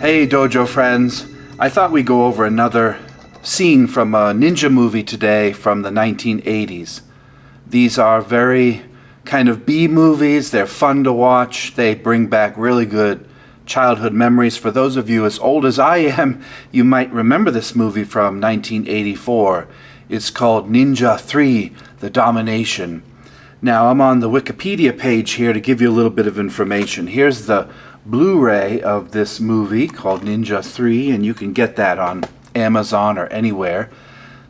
Hey Dojo friends, I thought we'd go over another scene from a ninja movie today from the 1980s. These are very kind of B movies, they're fun to watch, they bring back really good childhood memories. For those of you as old as I am, you might remember this movie from 1984. It's called Ninja 3, The Domination. Now I'm on the Wikipedia page here to give you a little bit of information. Here's the Blu-ray of this movie called Ninja 3, and you can get that on Amazon or anywhere.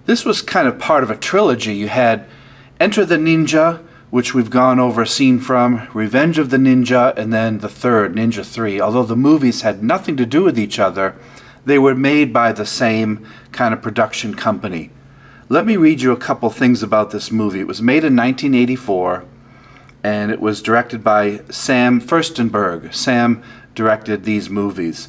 This was kind of part of a trilogy. You had Enter the Ninja, which we've gone over a scene from, Revenge of the Ninja, and then the third, Ninja 3. Although the movies had nothing to do with each other, they were made by the same kind of production company. Let me read you a couple things about this movie. It was made in 1984, and it was directed by Sam Furstenberg. Sam directed these movies.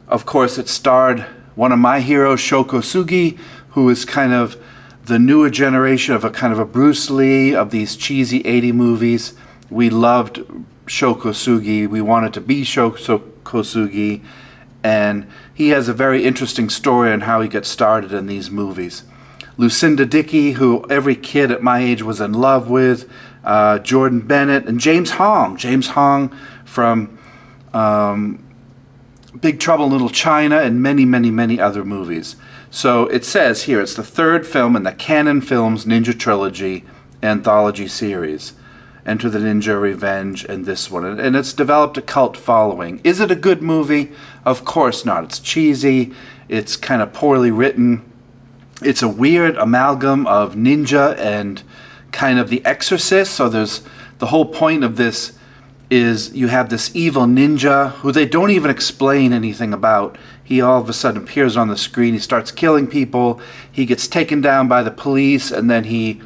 Of course, it starred one of my heroes, Sho Kosugi, who is kind of the newer generation of a kind of a Bruce Lee of these cheesy 80 movies. We loved Sho Kosugi. We wanted to be Sho Kosugi, and he has a very interesting story on how he got started in these movies. Lucinda Dickey, who every kid at my age was in love with, Jordan Bennett, and James Hong. James Hong from Big Trouble in Little China and many, many, many other movies. So it says here, it's the third film in the Canon Films Ninja Trilogy anthology series. Enter the Ninja, Revenge, and this one. And it's developed a cult following. Is it a good movie? Of course not. It's cheesy. It's kind of poorly written. It's a weird amalgam of ninja and kind of The Exorcist. So there's the whole point of this is you have this evil ninja who they don't even explain anything about. He all of a sudden appears on the screen. He starts killing people. He gets taken down by the police, and then he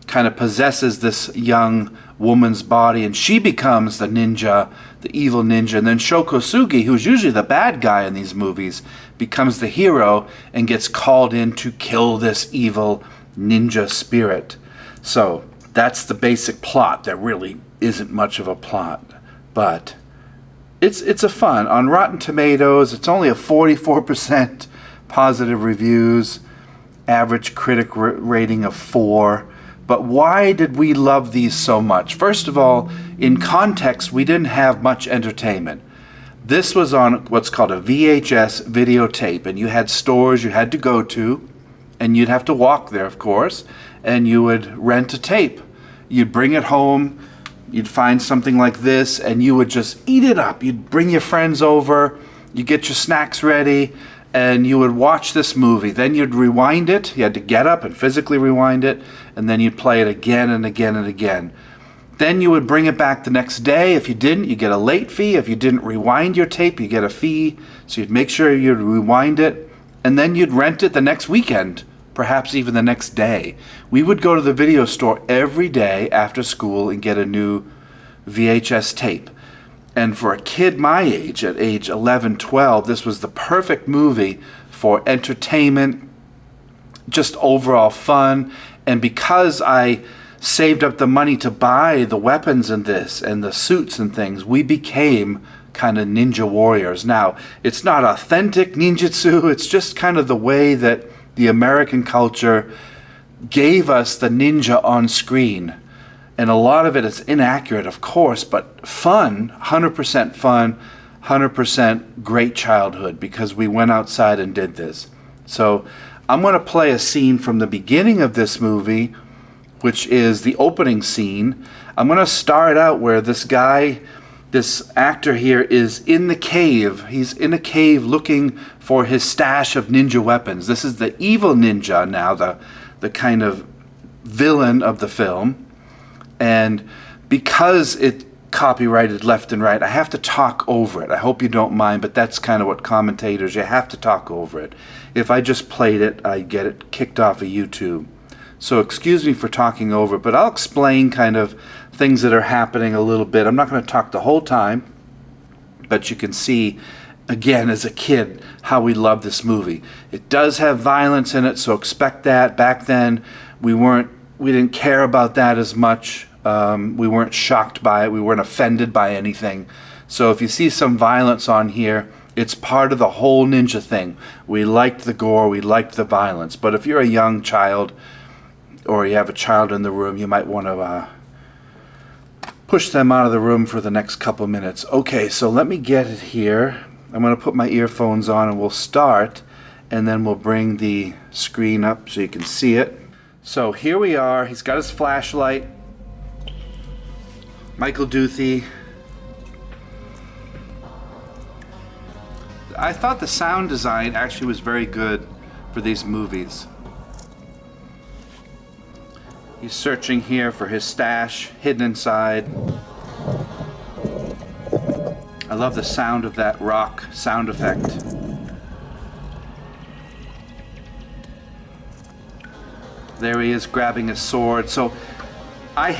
kind of possesses this young woman's body, and she becomes the ninja, the evil ninja. And then Sho Kosugi, who's usually the bad guy in these movies, becomes the hero and gets called in to kill this evil ninja spirit. So that's the basic plot. There really isn't much of a plot, but it's a fun. On Rotten Tomatoes, it's only a 44% positive reviews, average critic rating of 4. But why did we love these so much? First of all, in context, we didn't have much entertainment. This was on what's called a VHS videotape, and you had stores you had to go to, and you'd have to walk there, of course, and you would rent a tape. You'd bring it home, you'd find something like this, and you would just eat it up. You'd bring your friends over, you get your snacks ready, and you would watch this movie. Then you'd rewind it. You had to get up and physically rewind it, and then you'd play it again and again and again. Then you would bring it back the next day. If you didn't, you get a late fee. If you didn't rewind your tape, you get a fee. So you'd make sure you'd rewind it, and then you'd rent it the next weekend, perhaps even the next day. We would go to the video store every day after school and get a new VHS tape. And for a kid my age, at age 11, 12, this was the perfect movie for entertainment, just overall fun. And because I saved up the money to buy the weapons in this and the suits and things, we became kind of ninja warriors. Now, it's not authentic ninjutsu, it's just kind of the way that the American culture gave us the ninja on screen. And a lot of it is inaccurate, of course, but fun, 100% fun, 100% great childhood, because we went outside and did this. So I'm going to play a scene from the beginning of this movie, which is the opening scene. I'm going to start out where this guy, this actor here, is in the cave. He's in a cave looking for his stash of ninja weapons. This is the evil ninja now, the kind of villain of the film. And because it copyrighted left and right, I have to talk over it. I hope you don't mind, but that's kind of what commentators, you have to talk over it. If I just played it, I'd get it kicked off of YouTube. So excuse me for talking over it, but I'll explain kind of things that are happening a little bit. I'm not going to talk the whole time, but you can see, again, as a kid, how we love this movie. It does have violence in it, so expect that. Back then, we didn't care about that as much. We weren't shocked by it. We weren't offended by anything. So if you see some violence on here, It's part of the whole ninja thing. We liked the gore, we liked the violence. But if you're a young child or you have a child in the room, you might want to push them out of the room for the next couple minutes. Okay, so let me get it here. I'm going to put my earphones on and we'll start, and then we'll bring the screen up so you can see it. So here we are. He's got his flashlight. Michael Duthie. I thought the sound design actually was very good for these movies. He's searching here for his stash hidden inside. I love the sound of that rock sound effect. There he is grabbing his sword. So I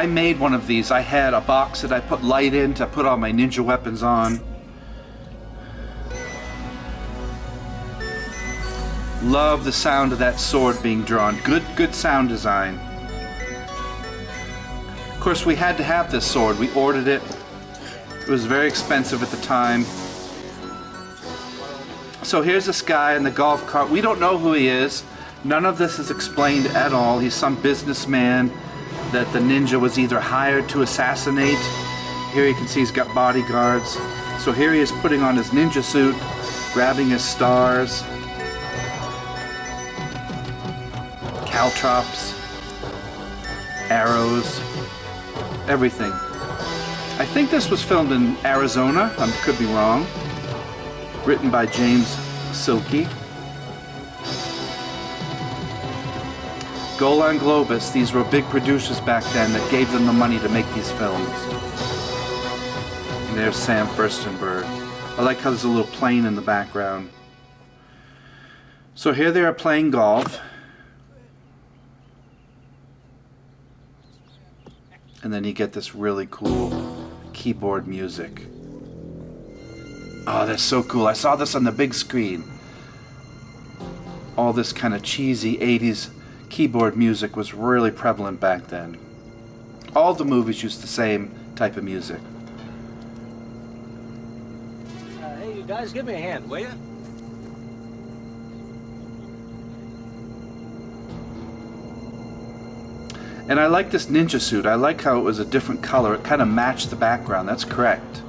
made one of these. I had a box that I put light in to put all my ninja weapons on. Love the sound of that sword being drawn. Good sound design. Of course, we had to have this sword. We ordered it. It was very expensive at the time. So here's this guy in the golf cart. We don't know who he is. None of this is explained at all. He's some businessman that the ninja was either hired to assassinate. Here you can see he's got bodyguards. So here he is putting on his ninja suit, grabbing his stars, caltrops, arrows, everything. I think this was filmed in Arizona. I could be wrong. Written by James Silke. Golan Globus, these were big producers back then that gave them the money to make these films. And there's Sam Furstenberg. I like how there's a little plane in the background. So here they are playing golf. And then you get this really cool keyboard music. Oh, that's so cool. I saw this on the big screen. All this kind of cheesy 80s keyboard music was really prevalent back then. All the movies used the same type of music. Hey, you guys, give me a hand, will you? And I like this ninja suit. I like how it was a different color. It kind of matched the background. That's correct.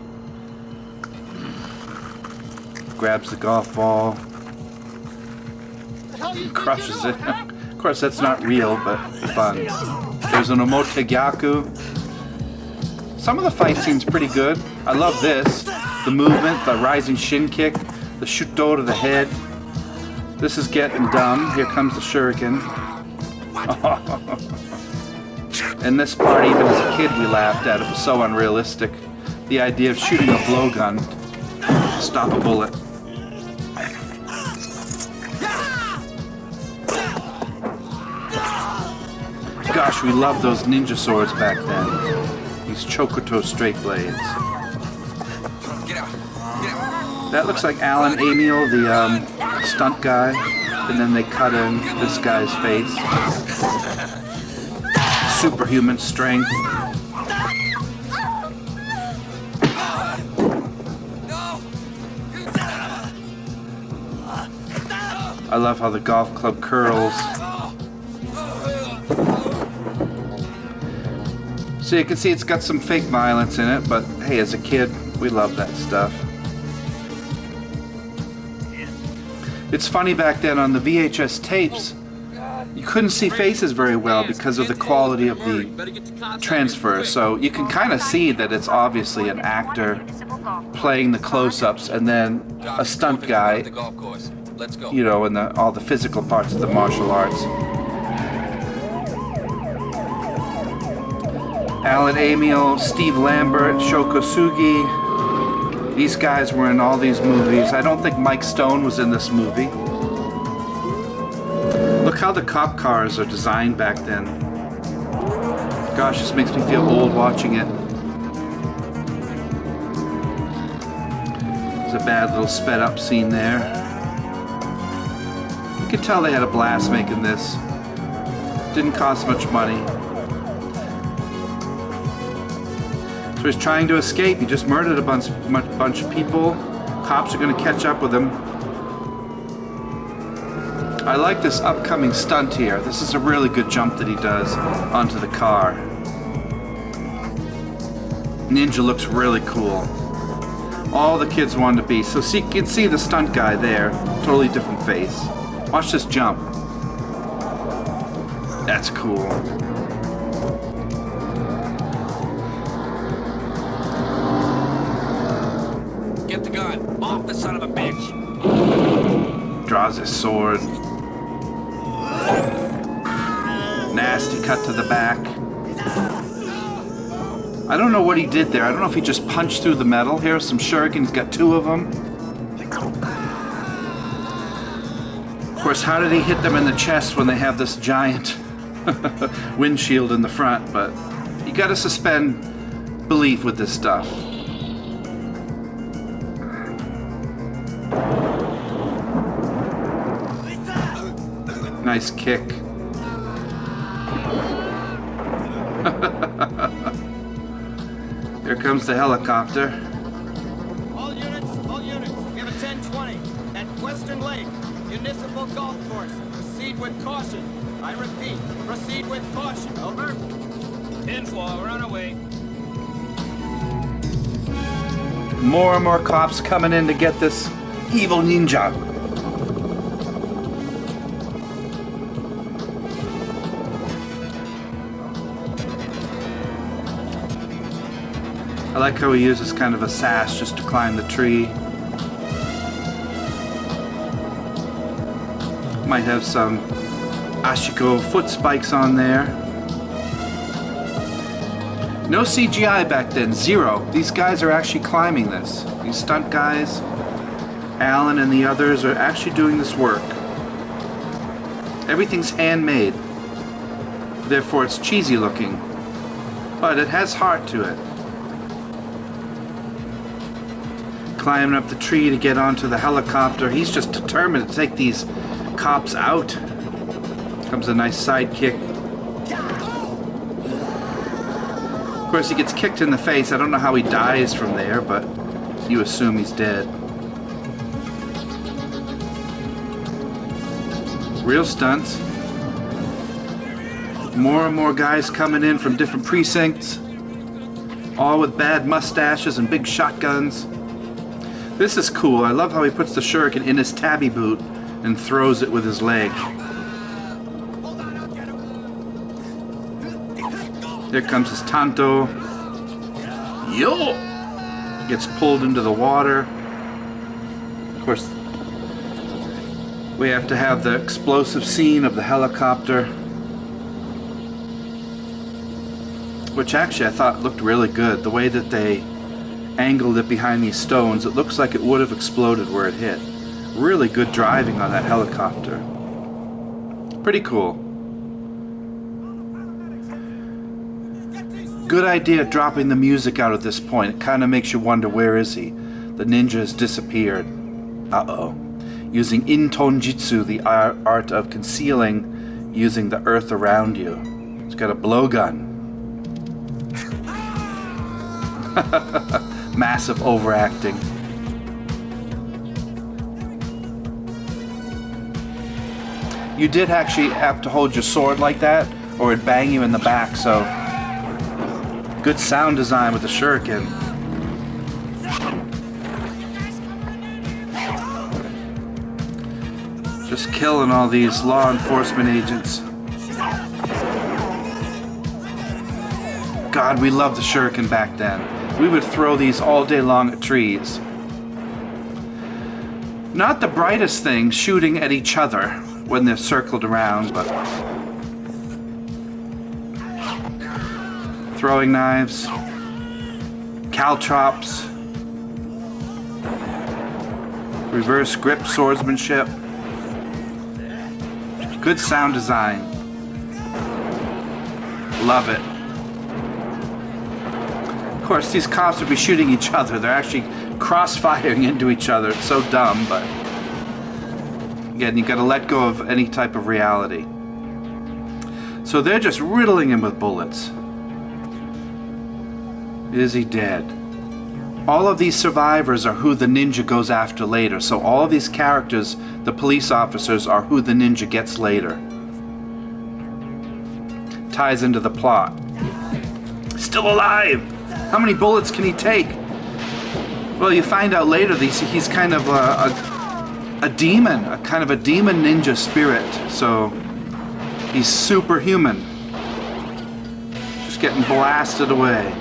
Grabs the golf ball. And crushes it. Of course, that's not real, but fun. There's an Omotegyaku. Some of the fight scenes pretty good. I love this. The movement, the rising shin kick, the shuto to the head. This is getting dumb. Here comes the shuriken. And this part, even as a kid, we laughed at. It was so unrealistic. The idea of shooting a blowgun to stop a bullet. Gosh, we loved those ninja swords back then. These Chokoto straight blades. That looks like Alan Amiel, the stunt guy. And then they cut in this guy's face. Superhuman strength. I love how the golf club curls. So you can see it's got some fake violence in it, but hey, as a kid, we love that stuff. It's funny back then on the VHS tapes, you couldn't see faces very well because of the quality of the transfer. So you can kind of see that it's obviously an actor playing the close-ups and then a stunt guy, you know, and all the physical parts of the martial arts. Alan Amiel, Steve Lambert, Shoko Sugi. These guys were in all these movies. I don't think Mike Stone was in this movie. Look how the cop cars are designed back then. Gosh, this makes me feel old watching it. There's a bad little sped up scene there. You could tell they had a blast making this. Didn't cost much money. So he's trying to escape. He just murdered a bunch of people, Cops are going to catch up with him. I like this upcoming stunt here. This is a really good jump that he does onto the car. Ninja looks really cool. All the kids wanted to be. So see, you can see the stunt guy there. Totally different face. Watch this jump. That's cool. Get the gun. Off the son of a bitch. Draws his sword. Nasty cut to the back. I don't know what he did there. I don't know if he just punched through the metal. Here's some shuriken. He's got 2 of them. Of course, how did he hit them in the chest when they have this giant windshield in the front? But you gotta suspend belief with this stuff. Nice kick. Here comes the helicopter. All units, we have a 1020 at Western Lake, Municipal Golf Course. Proceed with caution. I repeat, proceed with caution. Over. 10-4, we're on our way. More and more cops coming in to get this evil ninja. I like how he uses kind of a sash just to climb the tree. Might have some Ashiko foot spikes on there. No CGI back then, 0. These guys are actually climbing this. These stunt guys, Alan and the others, are actually doing this work. Everything's handmade. Therefore it's cheesy looking. But it has heart to it. Climbing up the tree to get onto the helicopter. He's just determined to take these cops out. Comes a nice sidekick. Of course, he gets kicked in the face. I don't know how he dies from there, but you assume he's dead. Real stunts. More and more guys coming in from different precincts. All with bad mustaches and big shotguns. This is cool. I love how he puts the shuriken in his tabby boot and throws it with his leg. Here comes his Tanto. Yo! Gets pulled into the water. Of course, we have to have the explosive scene of the helicopter, which actually I thought looked really good. The way that they angled it behind these stones, it looks like it would have exploded where it hit. Really good driving on that helicopter. Pretty cool. Good idea dropping the music out at this point. It kind of makes you wonder, where is he? The ninja has disappeared. Uh-oh. Using intonjitsu, the art of concealing using the earth around you. He's got a blowgun. Massive overacting. You did actually have to hold your sword like that, or it'd bang you in the back, so good sound design with the shuriken. Just killing all these law enforcement agents. God, we loved the shuriken back then. We would throw these all day long at trees. Not the brightest thing shooting at each other when they're circled around, but throwing knives, caltrops, reverse grip swordsmanship, good sound design. Love it. Of course, these cops would be shooting each other. They're actually cross-firing into each other. It's so dumb, but again, you gotta let go of any type of reality. So they're just riddling him with bullets. Is he dead? All of these survivors are who the ninja goes after later. So all of these characters, the police officers, are who the ninja gets later. Ties into the plot. Still alive! How many bullets can he take? Well, you find out later that he's kind of a demon, a kind of a demon ninja spirit. So he's superhuman. Just getting blasted away.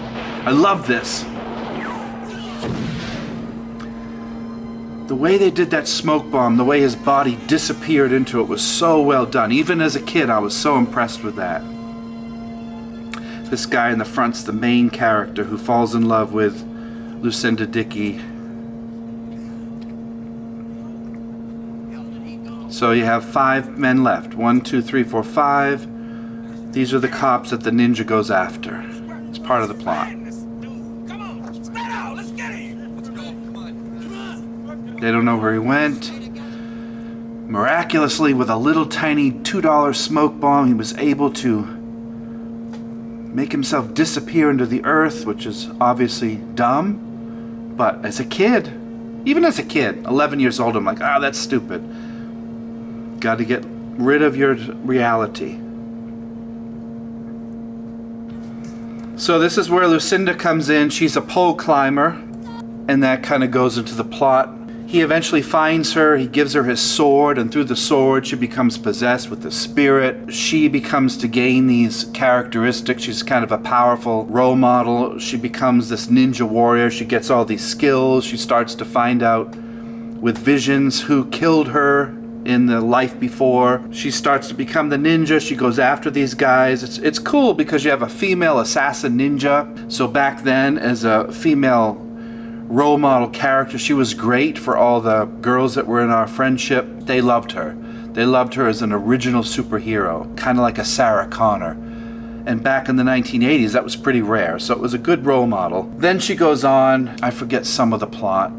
I love this. The way they did that smoke bomb, the way his body disappeared into it was so well done. Even as a kid, I was so impressed with that. This guy in the front's the main character who falls in love with Lucinda Dickey. So you have 5 men left. 1, 2, 3, 4, 5. These are the cops that the ninja goes after. It's part of the plot. Come on, spread out. Let's get him. Let's go. Come on. They don't know where he went. Miraculously, with a little tiny $2 smoke bomb, he was able to make himself disappear into the earth, which is obviously dumb. But as a kid, even as a kid, 11 years old, I'm like, that's stupid. Got to get rid of your reality. So this is where Lucinda comes in. She's a pole climber, and that kind of goes into the plot. He eventually finds her, he gives her his sword, and through the sword she becomes possessed with the spirit. She becomes to gain these characteristics. She's kind of a powerful role model. She becomes this ninja warrior. She gets all these skills. She starts to find out with visions who killed her in the life before. She starts to become the ninja. She goes after these guys. It's cool because you have a female assassin ninja. So back then, as a female role model character, she was great for all the girls that were in our friendship. They loved her. They loved her as an original superhero, kind of like a Sarah Connor. And back in the 1980s, that was pretty rare, so it was a good role model. Then she goes on, I forget some of the plot.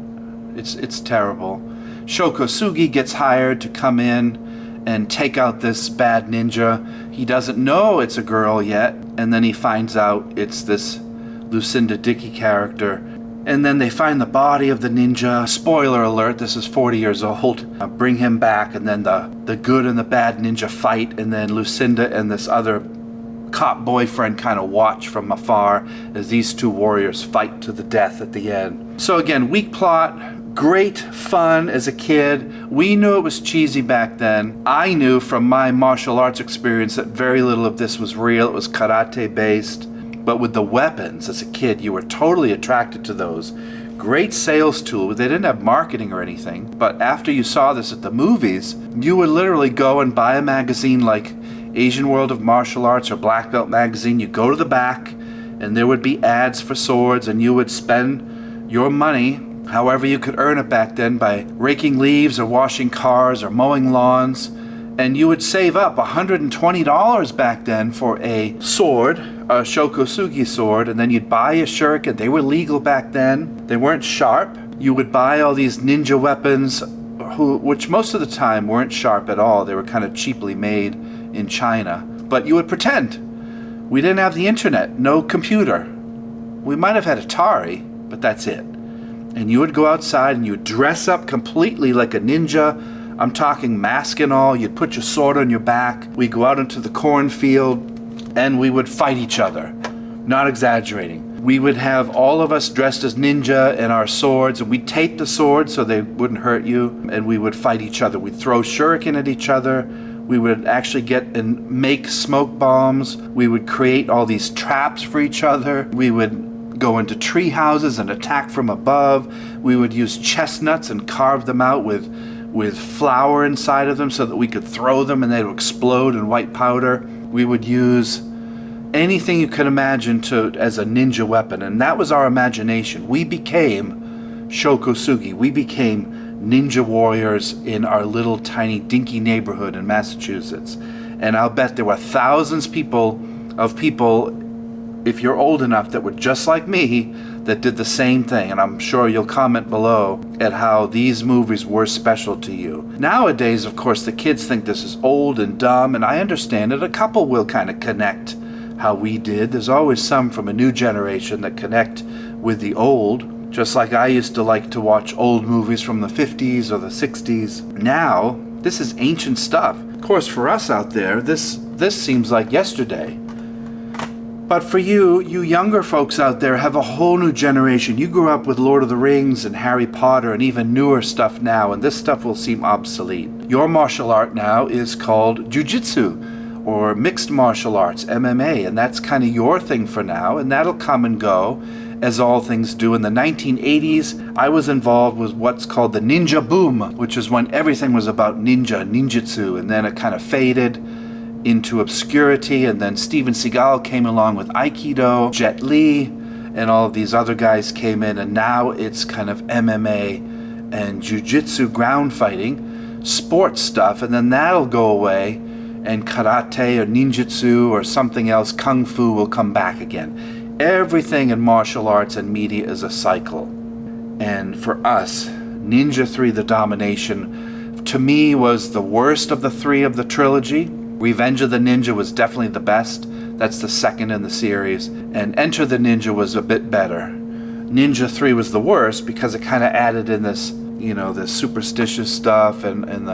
It's terrible. Shokosugi gets hired to come in and take out this bad ninja. He doesn't know it's a girl yet, and then he finds out it's this Lucinda Dickey character. And then they find the body of the ninja. Spoiler alert, this is 40 years old. Bring him back, and then the good and the bad ninja fight, and then Lucinda and this other cop boyfriend kind of watch from afar as these two warriors fight to the death at the end. So again, weak plot, great fun as a kid. We knew it was cheesy back then. I knew from my martial arts experience that very little of this was real. It was karate based. But with the weapons, as a kid, you were totally attracted to those. Great sales tool. They didn't have marketing or anything. But after you saw this at the movies, you would literally go and buy a magazine like Asian World of Martial Arts or Black Belt magazine. You go to the back, and there would be ads for swords, and you would spend your money, however you could earn it back then, by raking leaves or washing cars or mowing lawns. And you would save up $120 back then for a sword, a Shokosugi sword, and then you'd buy a shuriken. They were legal back then. They weren't sharp. You would buy all these ninja weapons, which most of the time weren't sharp at all. They were kind of cheaply made in China. But you would pretend. We didn't have the internet, no computer. We might have had Atari, but that's it. And you would go outside and you would dress up completely like a ninja. I'm talking mask and all. You'd put your sword on your back. We'd go out into the cornfield and we would fight each other. Not exaggerating. We would have all of us dressed as ninja and our swords, and we'd tape the swords so they wouldn't hurt you, and we would fight each other. We'd throw shuriken at each other. We would actually get and make smoke bombs. We would create all these traps for each other. We would go into tree houses and attack from above. We would use chestnuts and carve them out with flour inside of them so that we could throw them and they would explode in white powder. We would use anything you could imagine as a ninja weapon, and that was our imagination. We became Shokosugi. We became ninja warriors in our little tiny dinky neighborhood in Massachusetts. And I'll bet there were thousands of people, if you're old enough, that were just like me, that did the same thing. And I'm sure you'll comment below at how these movies were special to you. Nowadays, of course, the kids think this is old and dumb, and I understand it. A couple will kind of connect how we did. There's always some from a new generation that connect with the old. Just like I used to like to watch old movies from the 50s or the 60s. Now, this is ancient stuff. Of course, for us out there, this seems like yesterday. But for you younger folks out there have a whole new generation. You grew up with Lord of the Rings and Harry Potter and even newer stuff now, and this stuff will seem obsolete. Your martial art now is called Jiu-Jitsu, or mixed martial arts, MMA, and that's kind of your thing for now, and that'll come and go, as all things do. In the 1980s, I was involved with what's called the ninja boom, which is when everything was about ninjutsu, and then it kind of faded into obscurity, and then Steven Seagal came along with Aikido, Jet Li, and all of these other guys came in, and now it's kind of MMA and Jiu-Jitsu, ground fighting, sports stuff, and then that'll go away, and karate or ninjutsu or something else, kung fu, will come back again. Everything in martial arts and media is a cycle. And for us, Ninja 3: The Domination, to me, was the worst of the three of the trilogy. Revenge of the Ninja was definitely the best. That's the second in the series. And Enter the Ninja was a bit better. Ninja 3 was the worst because it kind of added in this, this superstitious stuff and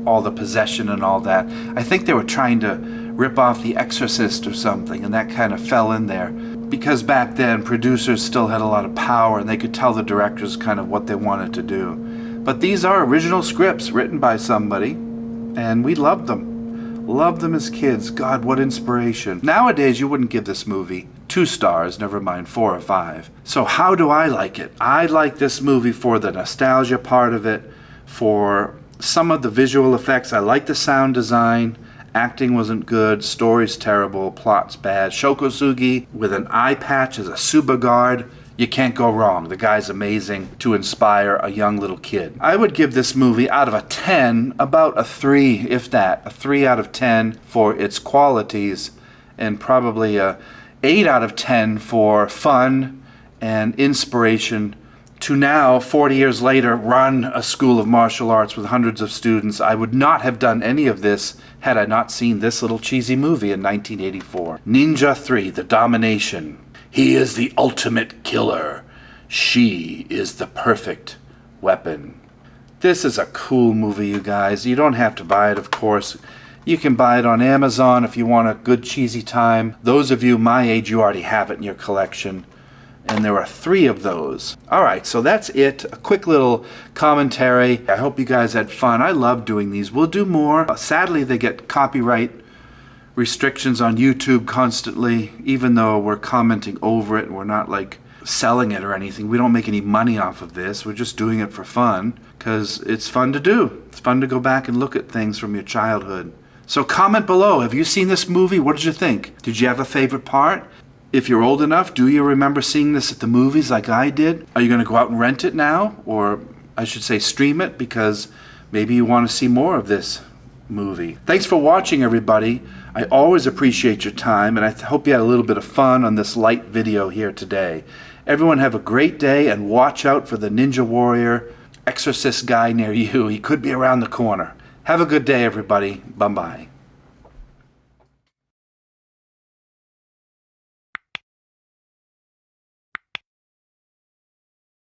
all the possession and all that. I think they were trying to rip off The Exorcist or something, and that kind of fell in there. Because back then, producers still had a lot of power, and they could tell the directors kind of what they wanted to do. But these are original scripts written by somebody, and we loved them. Loved them as kids. God, what inspiration. Nowadays, you wouldn't give this movie 2 stars, never mind 4 or 5. So how do I like it? I like this movie for the nostalgia part of it, for some of the visual effects. I like the sound design. Acting wasn't good, story's terrible, plot's bad. Shokosugi with an eye patch as a Suba guard. You can't go wrong. The guy's amazing to inspire a young little kid. I would give this movie, out of a 10, about a 3, if that. A 3 out of 10 for its qualities, and probably a 8 out of 10 for fun and inspiration to now, 40 years later, run a school of martial arts with hundreds of students. I would not have done any of this had I not seen this little cheesy movie in 1984. Ninja 3: The Domination. He is the ultimate killer. She is the perfect weapon. This is a cool movie, you guys. You don't have to buy it, of course. You can buy it on Amazon if you want a good cheesy time. Those of you my age, you already have it in your collection. And there are 3 of those. Alright, so that's it. A quick little commentary. I hope you guys had fun. I love doing these. We'll do more. Sadly, they get copyright restrictions on YouTube constantly, even though we're commenting over it and we're not like selling it or anything. We don't make any money off of this. We're just doing it for fun because it's fun to do. It's fun to go back and look at things from your childhood. So comment below. Have you seen this movie? What did you think? Did you have a favorite part? If you're old enough, do you remember seeing this at the movies like I did? Are you going to go out and rent it now? Or I should say stream it, because maybe you want to see more of this movie. Thanks for watching, everybody. I always appreciate your time, and I hope you had a little bit of fun on this light video here today. Everyone have a great day, and watch out for the Ninja Warrior exorcist guy near you. He could be around the corner. Have a good day, everybody. Bye-bye.